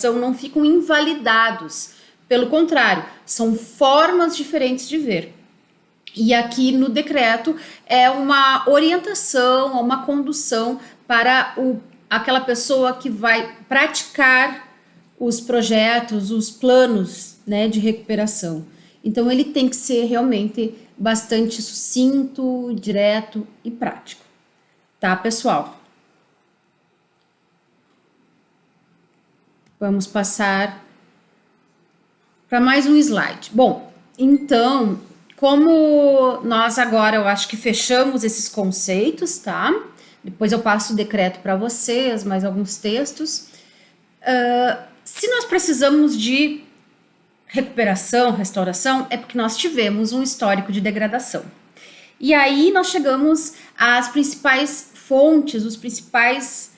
não ficam invalidados. Pelo contrário, são formas diferentes de ver. E aqui no decreto é uma orientação, uma condução para aquela pessoa que vai praticar os projetos, os planos, né, de recuperação. Então ele tem que ser realmente bastante sucinto, direto e prático. Tá, pessoal? Vamos passar para mais um slide. Bom, então, como nós agora, eu acho que fechamos esses conceitos, tá? Depois eu passo o decreto para vocês, mais alguns textos. Se nós precisamos de recuperação, restauração, é porque nós tivemos um histórico de degradação. E aí nós chegamos às principais fontes, os principais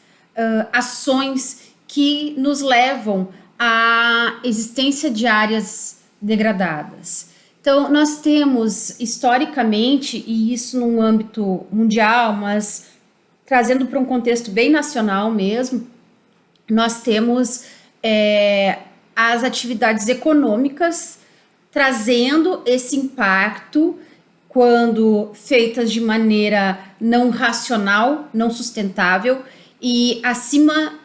ações que nos levam à existência de áreas degradadas. Então, nós temos historicamente, e isso num âmbito mundial, mas trazendo para um contexto bem nacional mesmo, nós temos as atividades econômicas trazendo esse impacto quando feitas de maneira não racional, não sustentável e acima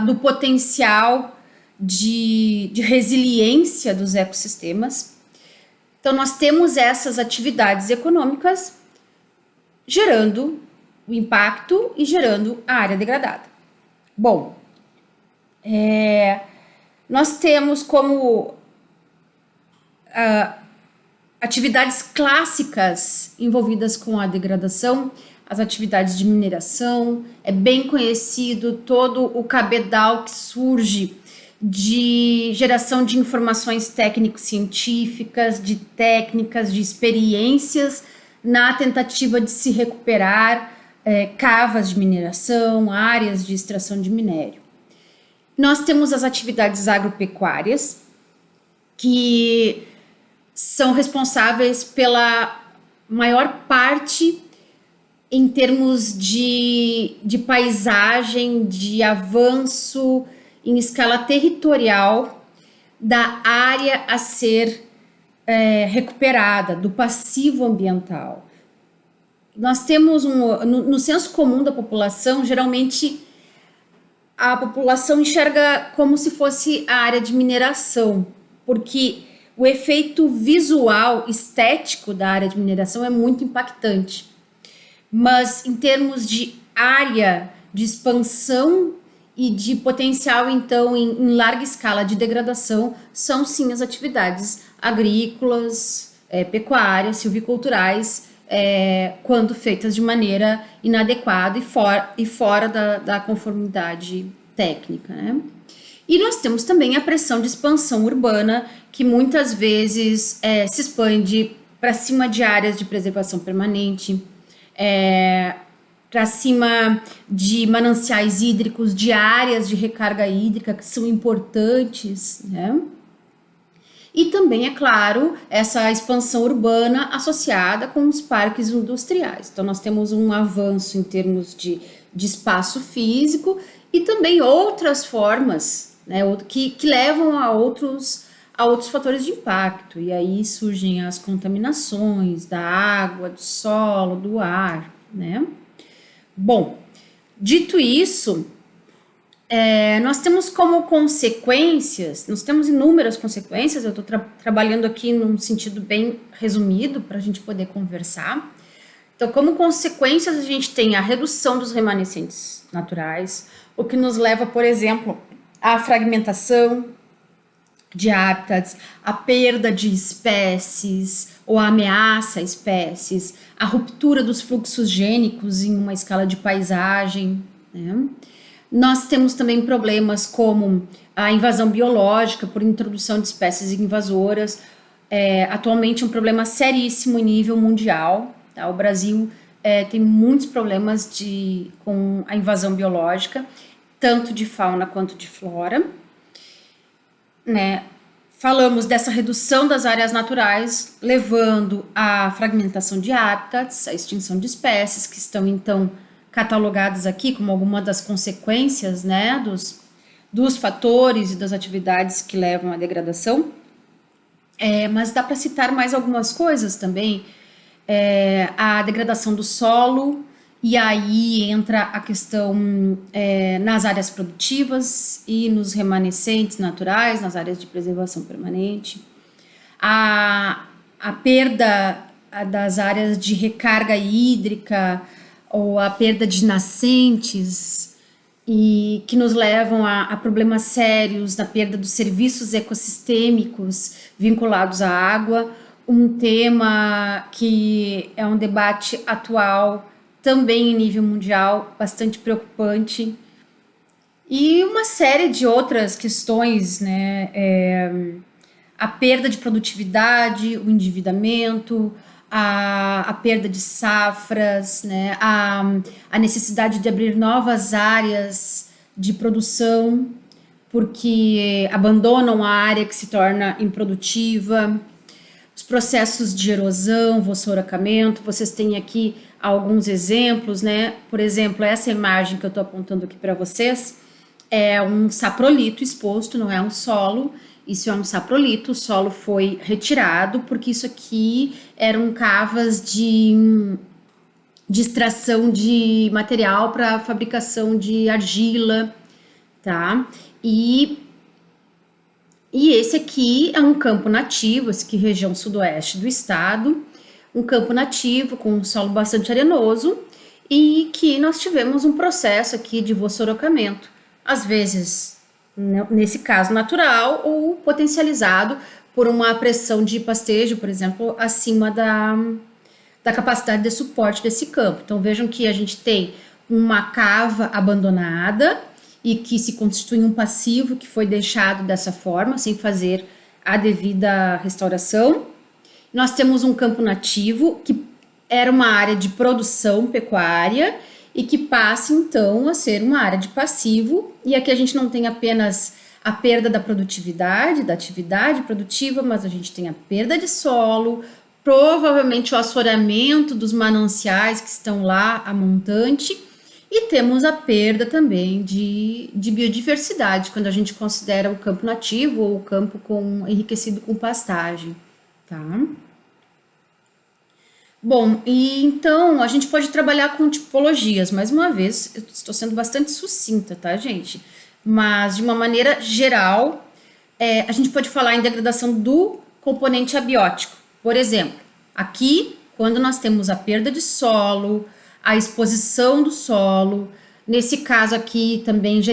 do potencial de resiliência dos ecossistemas. Então, nós temos essas atividades econômicas gerando o impacto e gerando a área degradada. Bom, nós temos como atividades clássicas envolvidas com a degradação, as atividades de mineração. É bem conhecido todo o cabedal que surge de geração de informações técnico-científicas, de técnicas, de experiências na tentativa de se recuperar cavas de mineração, áreas de extração de minério. Nós temos as atividades agropecuárias, que são responsáveis pela maior parte em termos de paisagem, de avanço em escala territorial da área a ser recuperada, do passivo ambiental. Nós temos no senso comum da população, geralmente a população enxerga como se fosse a área de mineração, porque o efeito visual, estético da área de mineração é muito impactante. Mas em termos de área de expansão e de potencial, então, em larga escala de degradação, são sim as atividades agrícolas, pecuárias, silviculturais, quando feitas de maneira inadequada e fora da conformidade técnica, né? E nós temos também a pressão de expansão urbana, que muitas vezes se expande para cima de áreas de preservação permanente, para cima de mananciais hídricos, de áreas de recarga hídrica que são importantes, né? E também, é claro, essa expansão urbana associada com os parques industriais. Então, nós temos um avanço em termos de espaço físico e também outras formas, né, que levam a outros fatores de impacto. E aí surgem as contaminações da água, do solo, do ar, né? Bom, dito isso, nós temos como consequências, nós temos inúmeras consequências. Eu estou trabalhando aqui num sentido bem resumido para a gente poder conversar. Então, como consequências, a gente tem a redução dos remanescentes naturais, o que nos leva, por exemplo, à fragmentação de hábitats, a perda de espécies ou a ameaça a espécies, a ruptura dos fluxos gênicos em uma escala de paisagem, né? Nós temos também problemas como a invasão biológica por introdução de espécies invasoras, atualmente um problema seríssimo em nível mundial, tá? O Brasil tem muitos problemas com a invasão biológica, tanto de fauna quanto de flora, né? Falamos dessa redução das áreas naturais, levando à fragmentação de hábitats, à extinção de espécies, que estão, então, catalogadas aqui como alguma das consequências, né, dos fatores e das atividades que levam à degradação. Mas dá para citar mais algumas coisas também. A degradação do solo, e aí entra a questão nas áreas produtivas e nos remanescentes naturais, nas áreas de preservação permanente. A perda das áreas de recarga hídrica ou a perda de nascentes, e que nos levam a problemas sérios na perda dos serviços ecossistêmicos vinculados à água, um tema que é um debate atual também em nível mundial, bastante preocupante, e uma série de outras questões, né? A perda de produtividade, o endividamento, a perda de safras, né? A necessidade de abrir novas áreas de produção, porque abandonam a área que se torna improdutiva, os processos de erosão, vossoracamento. Vocês têm aqui alguns exemplos, né? Por exemplo, essa imagem que eu estou apontando aqui para vocês é um saprolito exposto, não é um solo. Isso é um saprolito, o solo foi retirado porque isso aqui eram cavas de extração de material para fabricação de argila, tá? E esse aqui é um campo nativo, esse aqui região sudoeste do estado, um campo nativo com um solo bastante arenoso, e que nós tivemos um processo aqui de vossorocamento, às vezes nesse caso natural ou potencializado por uma pressão de pastejo, por exemplo, acima da capacidade de suporte desse campo. Então vejam que a gente tem uma cava abandonada e que se constitui um passivo que foi deixado dessa forma, sem fazer a devida restauração. Nós temos um campo nativo que era uma área de produção pecuária e que passa então a ser uma área de passivo, e aqui a gente não tem apenas a perda da produtividade, da atividade produtiva, mas a gente tem a perda de solo, provavelmente o assoreamento dos mananciais que estão lá a montante, e temos a perda também de biodiversidade, quando a gente considera o campo nativo ou o campo enriquecido com pastagem, tá? Bom, e então a gente pode trabalhar com tipologias. Mais uma vez, eu estou sendo bastante sucinta, tá, gente? Mas de uma maneira geral, a gente pode falar em degradação do componente abiótico. Por exemplo, aqui, quando nós temos a perda de solo, a exposição do solo, nesse caso aqui também